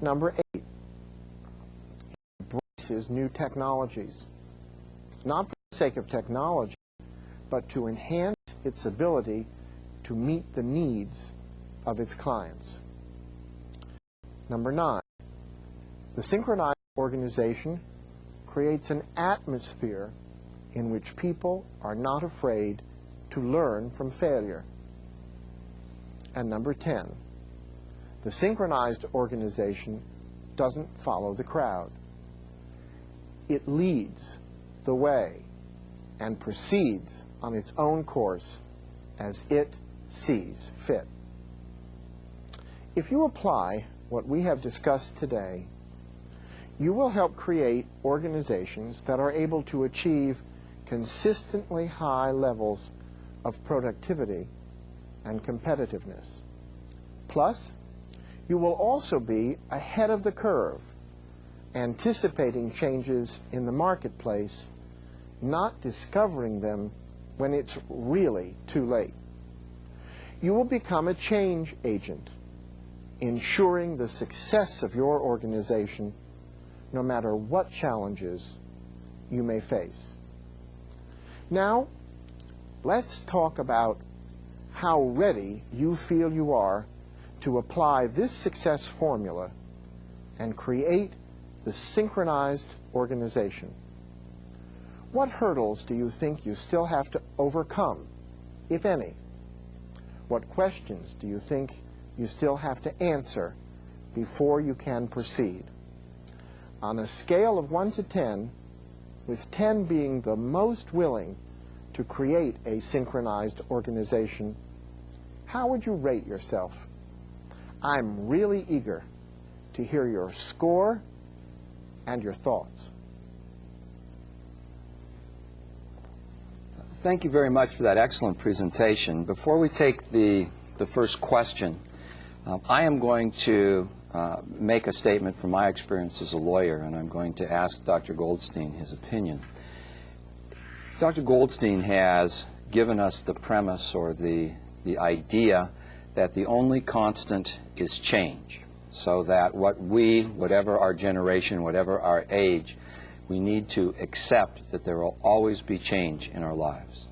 Number 8, embraces new technologies, not for the sake of technology, but to enhance its ability to meet the needs of its clients. Number 9, the synchronized organization creates an atmosphere in which people are not afraid to learn from failure. And number 10, the synchronized organization doesn't follow the crowd. It leads the way and proceeds on its own course as it sees fit. If you apply what we have discussed today, you will help create organizations that are able to achieve consistently high levels of productivity and competitiveness. Plus, you will also be ahead of the curve, anticipating changes in the marketplace, not discovering them when it's really too late. You will become a change agent, ensuring the success of your organization no matter what challenges you may face. Now, let's talk about how ready you feel you are to apply this success formula and create the synchronized organization. What hurdles do you think you still have to overcome, if any? What questions do you think you still have to answer before you can proceed? On a scale of 1 to 10, with 10 being the most willing to create a synchronized organization, how would you rate yourself? I'm really eager to hear your score and your thoughts. Thank you very much for that excellent presentation. Before we take the first question, I am going to make a statement from my experience as a lawyer, and I'm going to ask Dr. Goldstein his opinion. Dr. Goldstein has given us the premise or the idea that the only constant is change, so that whatever our generation, whatever our age, we need to accept that there will always be change in our lives.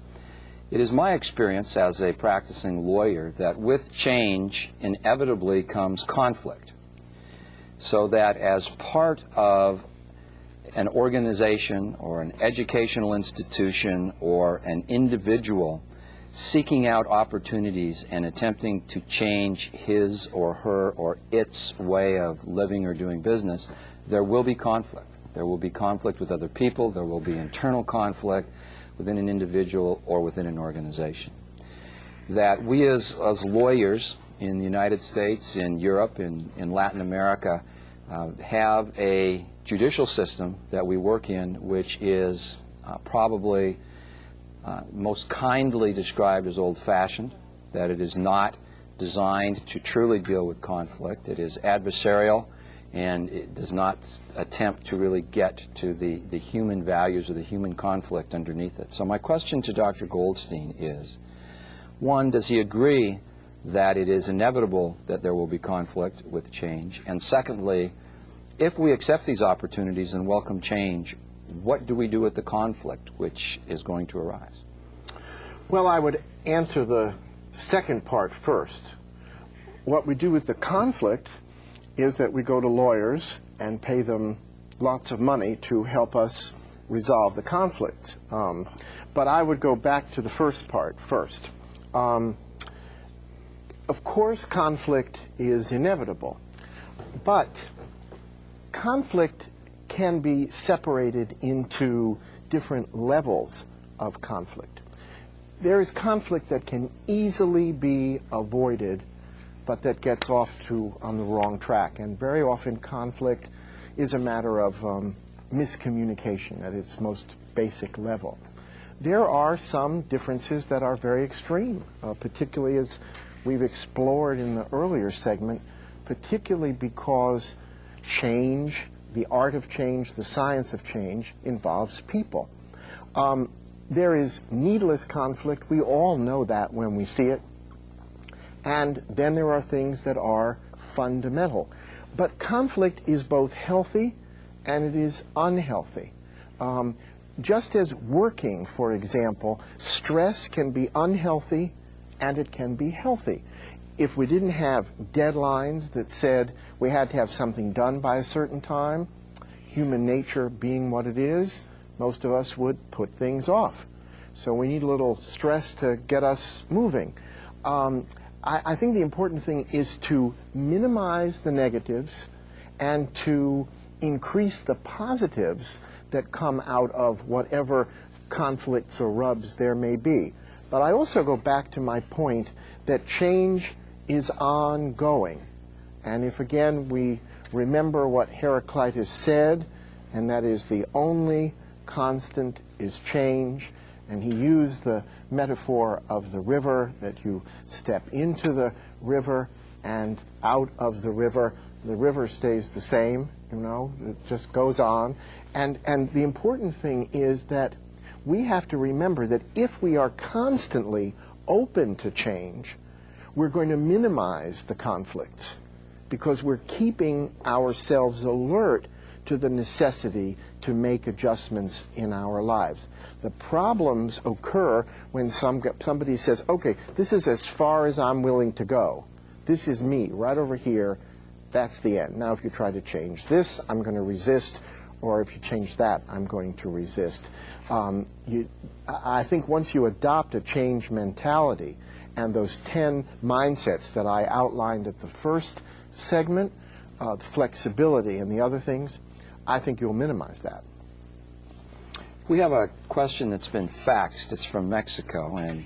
It is my experience as a practicing lawyer that with change inevitably comes conflict, so that as part of an organization or an educational institution or an individual seeking out opportunities and attempting to change his or her or its way of living or doing business, there will be conflict. There will be conflict with other people. There will be internal conflict within an individual or within an organization. That we as lawyers in the United States, in Europe, in Latin America, have a judicial system that we work in which is probably most kindly described as old-fashioned, that it is not designed to truly deal with conflict. It is adversarial, and it does not attempt to really get to the human values or the human conflict underneath it. So my question to Dr. Goldstein is, one, does he agree that it is inevitable that there will be conflict with change? And secondly, if we accept these opportunities and welcome change, what do we do with the conflict which is going to arise? Well, I would answer the second part first. What we do with the conflict is that we go to lawyers and pay them lots of money to help us resolve the conflicts. But I would go back to the first part first. Of course, conflict is inevitable, but conflict can be separated into different levels of conflict. There is conflict that can easily be avoided, but that gets off on the wrong track. And very often conflict is a matter of miscommunication at its most basic level. There are some differences that are very extreme, particularly as we've explored in the earlier segment, particularly because change, the art of change, the science of change, involves people. There is needless conflict. We all know that when we see it. And then there are things that are fundamental. But conflict is both healthy and it is unhealthy. Just as working, for example, stress can be unhealthy and it can be healthy. If we didn't have deadlines that said we had to have something done by a certain time, human nature being what it is, most of us would put things off. So we need a little stress to get us moving. I think the important thing is to minimize the negatives and to increase the positives that come out of whatever conflicts or rubs there may be. But I also go back to my point that change is ongoing. And if again we remember what Heraclitus said, and that is the only constant is change, and he used the metaphor of the river, that you step into the river and out of the river stays the same, you know, it just goes on. And the important thing is that we have to remember that if we are constantly open to change, we're going to minimize the conflicts because we're keeping ourselves alert to the necessity to make adjustments in our lives. The problems occur when somebody says, okay, this is as far as I'm willing to go. This is me, right over here. That's the end. Now if you try to change this, I'm going to resist, or if you change that, I'm going to resist. I think once you adopt a change mentality and those 10 mindsets that I outlined at the first segment, flexibility and the other things, I think you'll minimize that. We have a question that's been faxed. It's from Mexico, and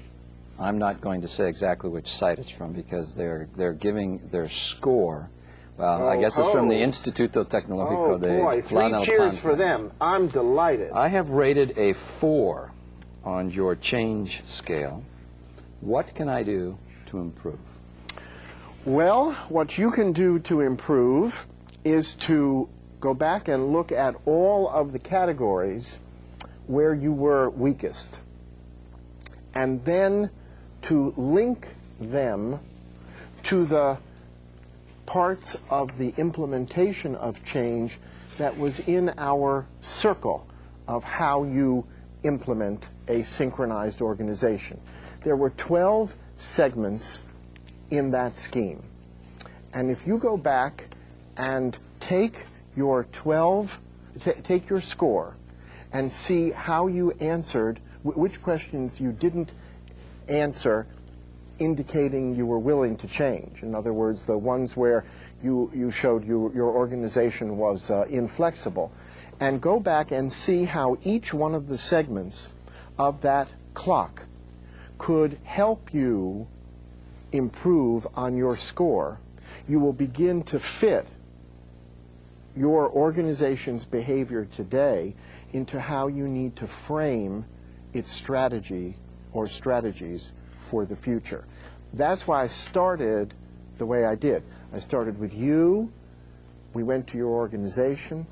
I'm not going to say exactly which site it's from because they're giving their score. Well, I guess it's from the Instituto Tecnológico de boy, 3 cheers for them. I'm delighted. I have rated a 4 on your change scale. What can I do to improve? Well, what you can do to improve is to go back and look at all of the categories where you were weakest, and then to link them to the parts of the implementation of change that was in our circle of how you implement a synchronized organization. There were 12 segments in that scheme. And if you go back and take your take your score and see how you answered, which questions you didn't answer, indicating you were willing to change. In other words, the ones where you showed your organization was inflexible. And go back and see how each one of the segments of that clock could help you improve on your score. You will begin to fit your organization's behavior today into how you need to frame its strategy or strategies for the future. That's why I started the way I did. I started with you, we went to your organization,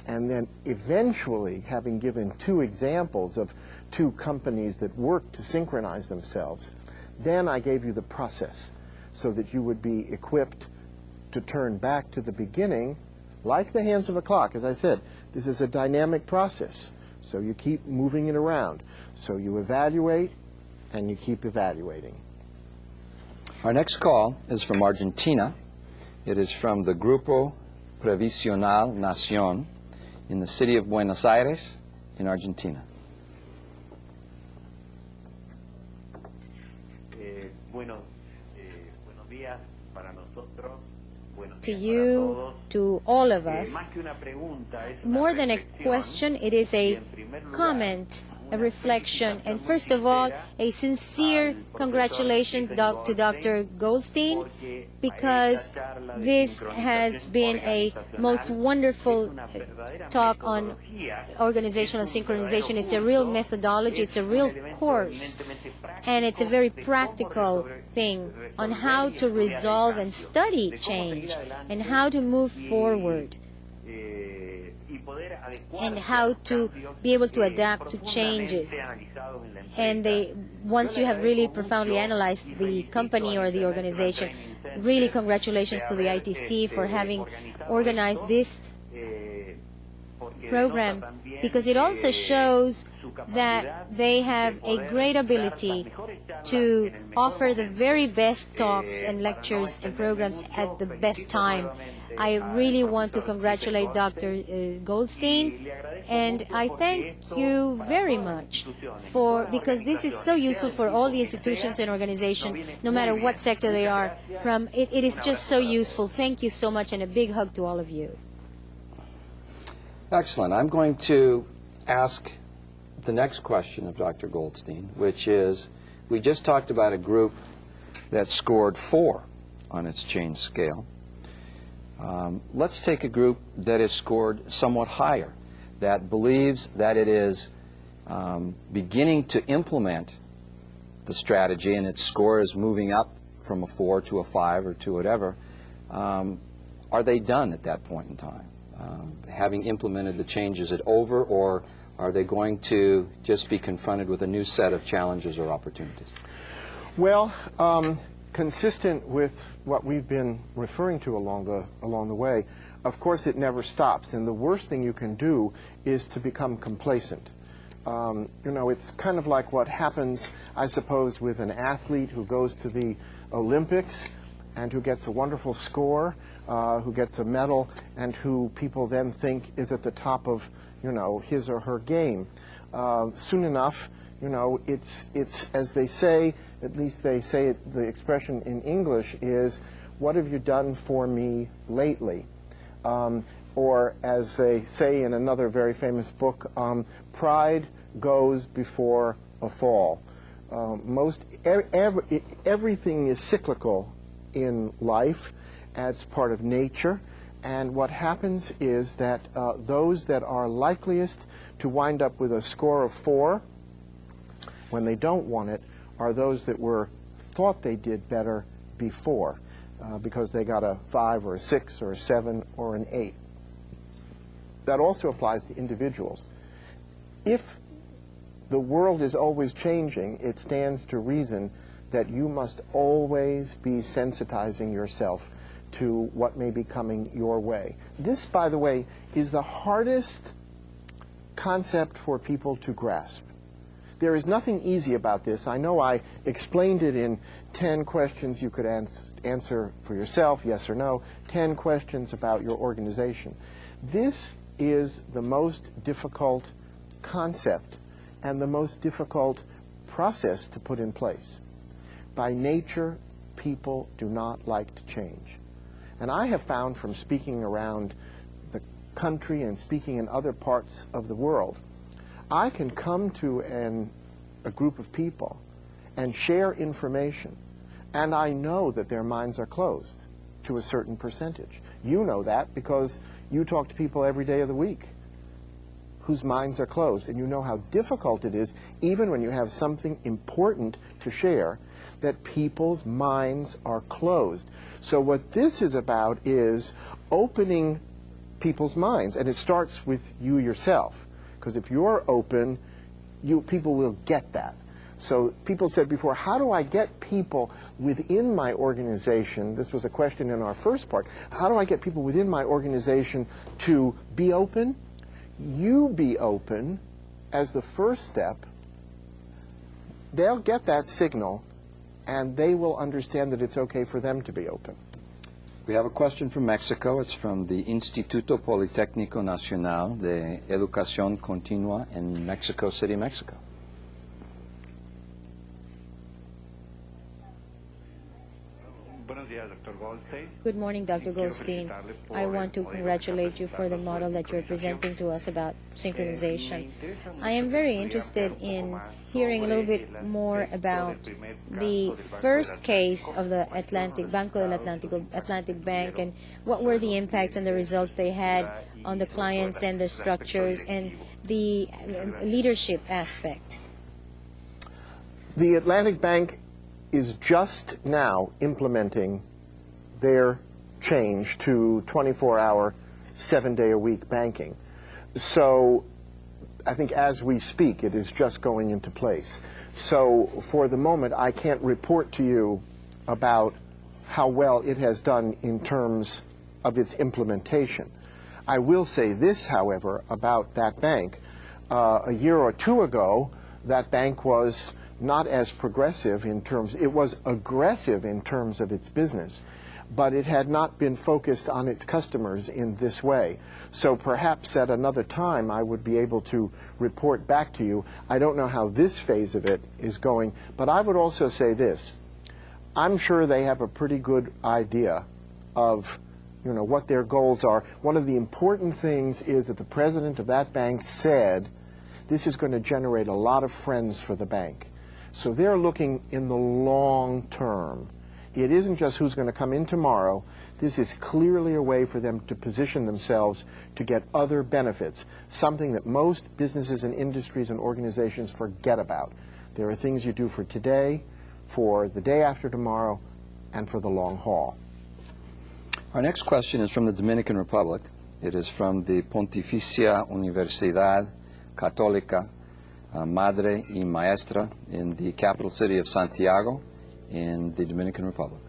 and then eventually, having given 2 examples of 2 companies that worked to synchronize themselves, then I gave you the process so that you would be equipped to turn back to the beginning like the hands of a clock. As I said, this is a dynamic process, so you keep moving it around. So you evaluate and you keep evaluating. Our next call is from Argentina. It is from the Grupo Previsional Nación in the city of Buenos Aires in Argentina. To you, to all of us, more than a question, it is a comment, a reflection, and first of all, a sincere congratulations to Dr. Goldstein, because this has been a most wonderful talk on organizational synchronization. It's a real methodology, it's a real course, and it's a very practical thing on how to resolve and study change and how to move forward and how to be able to adapt to changes. And once you have really profoundly analyzed the company or the organization, really congratulations to the ITC for having organized this program, because it also shows that they have a great ability to offer the very best talks and lectures and programs at the best time. I really want to congratulate Dr. Goldstein, and I thank you very much because this is so useful for all the institutions and organizations, no matter what sector they are from. It is just so useful. Thank you so much, and a big hug to all of you. Excellent. I'm going to ask the next question of Dr. Goldstein, which is, we just talked about a group that scored 4 on its change scale. Let's take a group that is scored somewhat higher, that believes that it is beginning to implement the strategy and its score is moving up from a 4 to a 5 or to whatever. Are they done at that point in time? Having implemented the change, is it over, or are they going to just be confronted with a new set of challenges or opportunities? Well, consistent with what we've been referring to along the way, of course it never stops, and the worst thing you can do is to become complacent. You know, it's kind of like what happens, I suppose, with an athlete who goes to the Olympics and who gets a wonderful score, who gets a medal, and who people then think is at the top of, you know, his or her game. Soon enough, you know, it's as they say, at least they say it, the expression in English is, what have you done for me lately? Or as they say in another very famous book, pride goes before a fall. Everything is cyclical in life as part of nature, and what happens is that those that are likeliest to wind up with a score of 4 when they don't want it are those that thought they did better before, because they got a 5 or a 6 or a 7 or an 8. That also applies to individuals. If the world is always changing, it stands to reason that you must always be sensitizing yourself to what may be coming your way. This, by the way, is the hardest concept for people to grasp. There is nothing easy about this. I know I explained it in 10 questions you could answer for yourself, yes or no, 10 questions about your organization. This is the most difficult concept and the most difficult process to put in place. By nature, people do not like to change. And I have found from speaking around the country and speaking in other parts of the world, I can come to a group of people and share information, and I know that their minds are closed to a certain percentage. You know that because you talk to people every day of the week whose minds are closed, and you know how difficult it is, even when you have something important to share, that people's minds are closed. So what this is about is opening people's minds, and it starts with you yourself, because if you're open, people will get that. So people said before, how do I get people within my organization? This was a question in our first part. How do I get people within my organization to be open? You be open as the first step. They'll get that signal, and they will understand that it's okay for them to be open. We have a question from Mexico. It's from the Instituto Politécnico Nacional de Educación Continua in Mexico City, Mexico. Good morning, Dr. Goldstein. I want to congratulate you for the model that you're presenting to us about synchronization. I am very interested in hearing a little bit more about the first case of the Banco del Atlantic Bank, and what were the impacts and the results they had on the clients and the structures and the leadership aspect. The Atlantic Bank is just now implementing their change to 24-hour, 7-day-a-week banking. So I think as we speak, it is just going into place. So for the moment, I can't report to you about how well it has done in terms of its implementation. I will say this, however, about that bank. A year or two ago, that bank was not as progressive in terms, it was aggressive in terms of its business, but it had not been focused on its customers in this way. So perhaps at another time I would be able to report back to you. I don't know how this phase of it is going, but I would also say this. I'm sure they have a pretty good idea of what their goals are. One of the important things is that the president of that bank said this is going to generate a lot of friends for the bank. So they're looking in the long term. It isn't just who's going to come in tomorrow. This is clearly a way for them to position themselves to get other benefits, something that most businesses and industries and organizations forget about. There are things you do for today, for the day after tomorrow, and for the long haul. Our next question is from the Dominican Republic. It is from the Pontificia Universidad Católica Madre y Maestra in the capital city of Santiago in the Dominican Republic.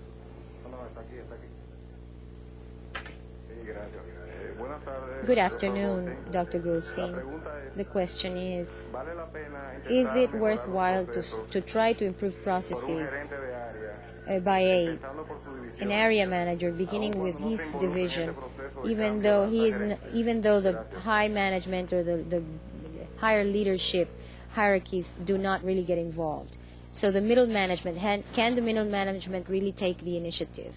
Good afternoon, Dr. Goldstein. The question is it worthwhile to try to improve processes by an area manager beginning with his division, even though the high management or the higher leadership hierarchies do not really get involved? So the middle management, can the middle management really take the initiative?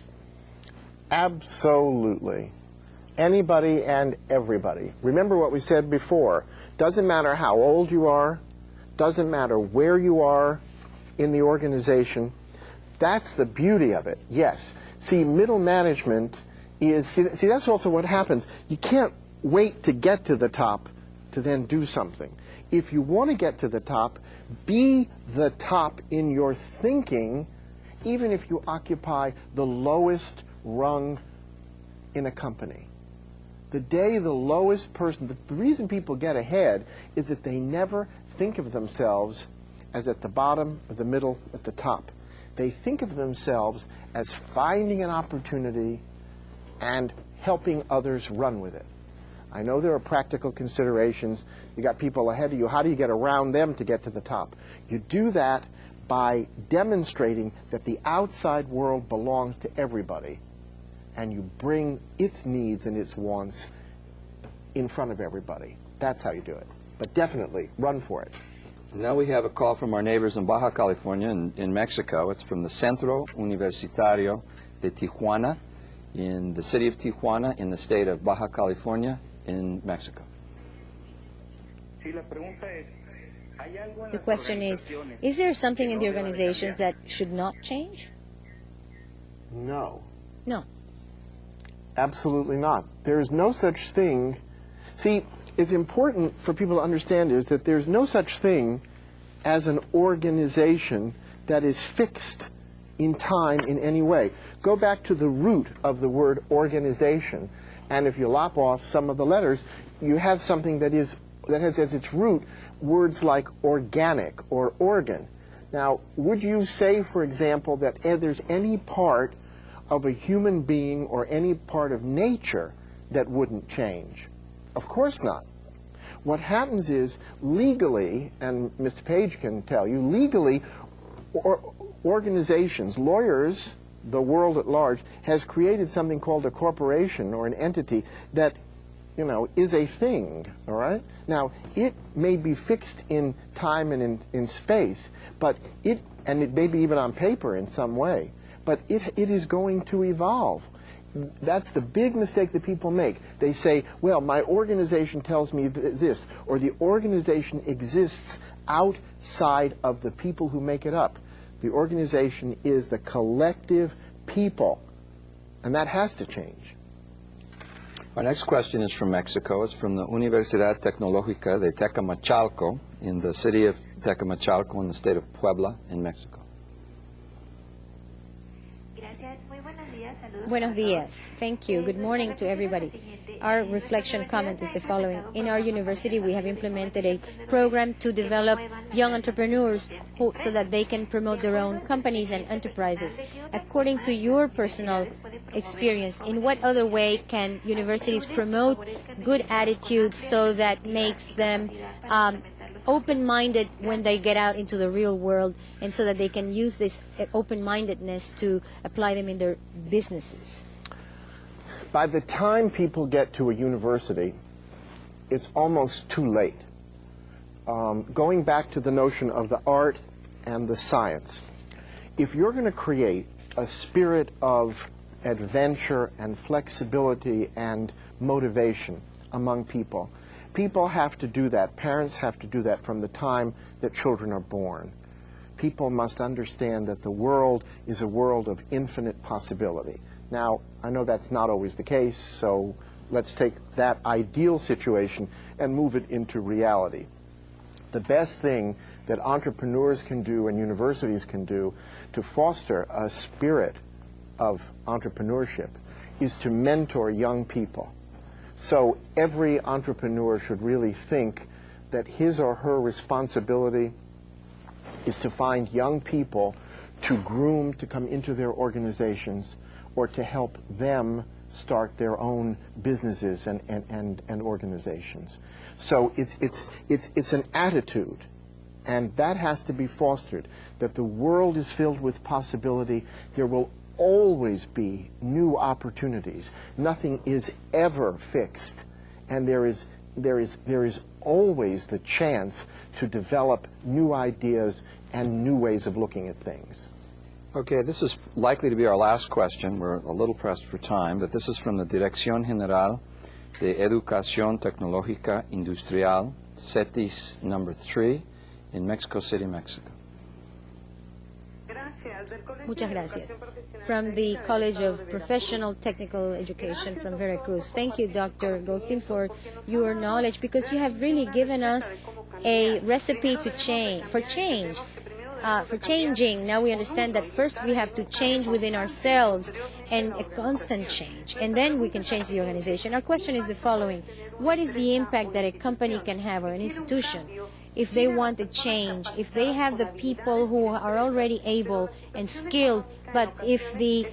Absolutely. Anybody and everybody. Remember what we said before. Doesn't matter how old you are, doesn't matter where you are in the organization. That's the beauty of it. Yes. See, middle management is, see that's also what happens. You can't wait to get to the top to then do something. If you want to get to the top, be the top in your thinking, even if you occupy the lowest rung in a company. The day the lowest person, the reason people get ahead is that they never think of themselves as at the bottom, at the middle, at the top. They think of themselves as finding an opportunity and helping others run with it. I know there are practical considerations. You got people ahead of you. How do you get around them to get to the top? You do that by demonstrating that the outside world belongs to everybody, and you bring its needs and its wants in front of everybody. That's how you do it. But definitely, run for it. Now we have a call from our neighbors in Baja California in Mexico. It's from the Centro Universitario de Tijuana in the city of Tijuana in the state of Baja California in Mexico. The question is there something in the organizations that should not change? No. No. Absolutely not. There is no such thing. See, it's important for people to understand is that there's no such thing as an organization that is fixed in time in any way. Go back to the root of the word organization, and if you lop off some of the letters, you have something that has as its root words like organic or organ. Now, would you say, for example, that there's any part of a human being or any part of nature that wouldn't change? Of course not. What happens is, legally, and Mr. Page can tell you, legally, organizations, lawyers, the world at large, has created something called a corporation or an entity that, is a thing, all right? Now, it may be fixed in time and in space, but it may be even on paper in some way, but it is going to evolve. That's the big mistake that people make. They say, well, my organization tells me this, or the organization exists outside of the people who make it up. The organization is the collective people, and that has to change. Our next question is from Mexico. It's from the Universidad Tecnológica de Tecamachalco in the city of Tecamachalco in the state of Puebla in Mexico. Buenos días. Thank you. Good morning to everybody. Our reflection comment is the following. In our university, we have implemented a program to develop young entrepreneurs so that they can promote their own companies and enterprises. According to your personal experience? In what other way can universities promote good attitudes so that makes them open-minded when they get out into the real world, and so that they can use this open-mindedness to apply them in their businesses? By the time people get to a university, it's almost too late. Going back to the notion of the art and the science, if you're going to create a spirit of adventure and flexibility and motivation among people, people have to do that. Parents have to do that from the time that children are born. People must understand that the world is a world of infinite possibility. Now, I know that's not always the case, so let's take that ideal situation and move it into reality. The best thing that entrepreneurs can do and universities can do to foster a spirit of entrepreneurship is to mentor young people. So every entrepreneur should really think that his or her responsibility is to find young people to groom to come into their organizations, or to help them start their own businesses and organizations. So it's an attitude, and that has to be fostered, that the world is filled with possibility. There will always be new opportunities. Nothing is ever fixed, and there is always the chance to develop new ideas and new ways of looking at things. Okay, this is likely to be our last question. We're a little pressed for time, but this is from the Dirección General de Educación Tecnológica Industrial, CETIS number 3, in Mexico City, Mexico. Muchas gracias. From the College of Professional Technical Education from Veracruz. Thank you, Dr. Goldstein, for your knowledge, because you have really given us a recipe to change, for changing. Now we understand that first we have to change within ourselves, and a constant change, and then we can change the organization. Our question is the following: what is the impact that a company can have, or an institution, if they want a change, if they have the people who are already able and skilled, but if the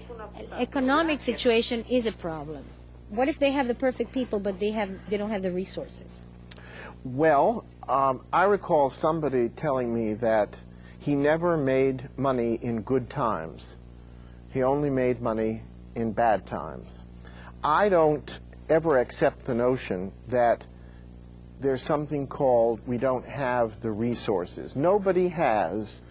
economic situation is a problem? What if they have the perfect people, but they don't have the resources? Well, I recall somebody telling me that he never made money in good times. He only made money in bad times. I don't ever accept the notion that there's something called we don't have the resources. Nobody has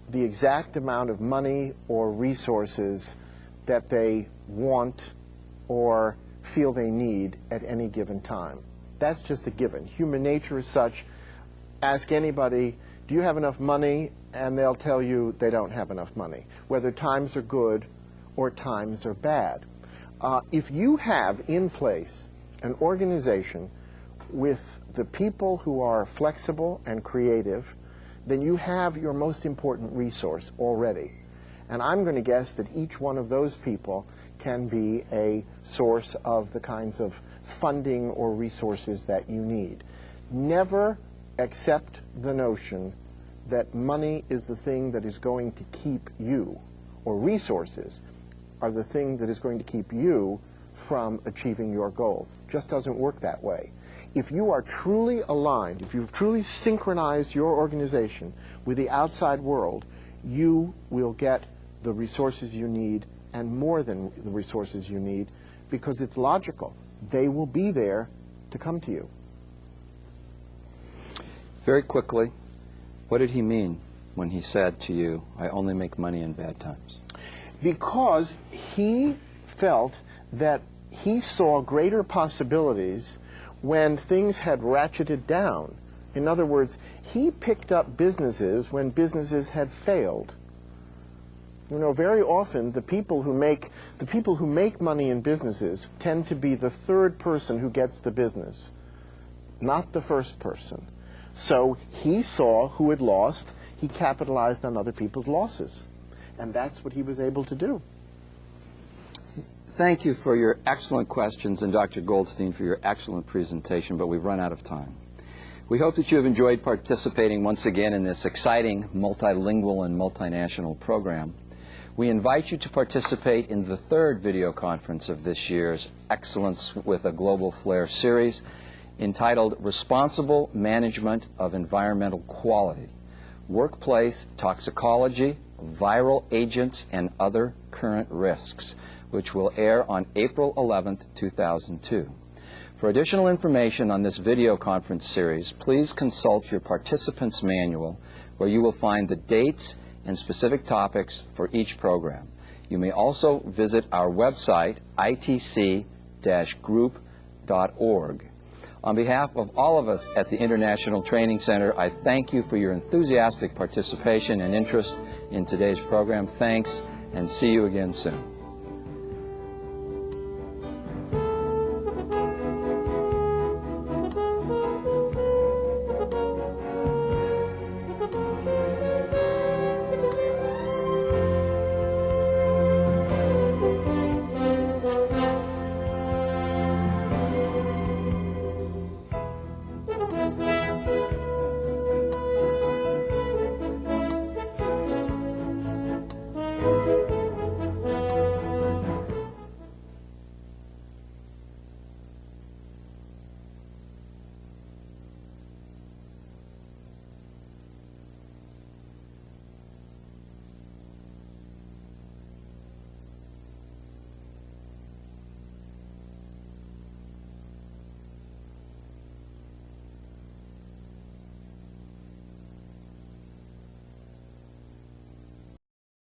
the exact amount of money or resources that they want or feel they need at any given time. That's just a given. Human nature is such. Ask anybody, do you have enough money? And they'll tell you they don't have enough money, whether times are good or times are bad. If you have in place an organization with the people who are flexible and creative, then you have your most important resource already. And I'm going to guess that each one of those people can be a source of the kinds of funding or resources that you need. Never accept the notion that money is the thing that is going to keep you, or resources are the thing that is going to keep you from achieving your goals. It just doesn't work that way. If you are truly aligned, if you've truly synchronized your organization with the outside world, you will get the resources you need, and more than the resources you need, because it's logical. They will be there to come to you. Very quickly, what did he mean when he said to you, I only make money in bad times? Because he felt that he saw greater possibilities when things had ratcheted down. In other words, he picked up businesses when businesses had failed. You know, very often the people who make money in businesses tend to be the third person who gets the business, not the first person. So he saw who had lost, he capitalized on other people's losses. And that's what he was able to do. Thank you for your excellent questions, and Dr. Goldstein for your excellent presentation, but we've run out of time. We hope that you have enjoyed participating once again in this exciting multilingual and multinational program. We invite you to participate in the third video conference of this year's Excellence with a Global Flair series entitled Responsible Management of Environmental Quality, Workplace Toxicology, Viral Agents, and Other Current Risks, which will air on April 11th, 2002. For additional information on this video conference series, please consult your participants' manual, where you will find the dates and specific topics for each program. You may also visit our website, itc-group.org. On behalf of all of us at the International Training Center, I thank you for your enthusiastic participation and interest in today's program. Thanks, and see you again soon.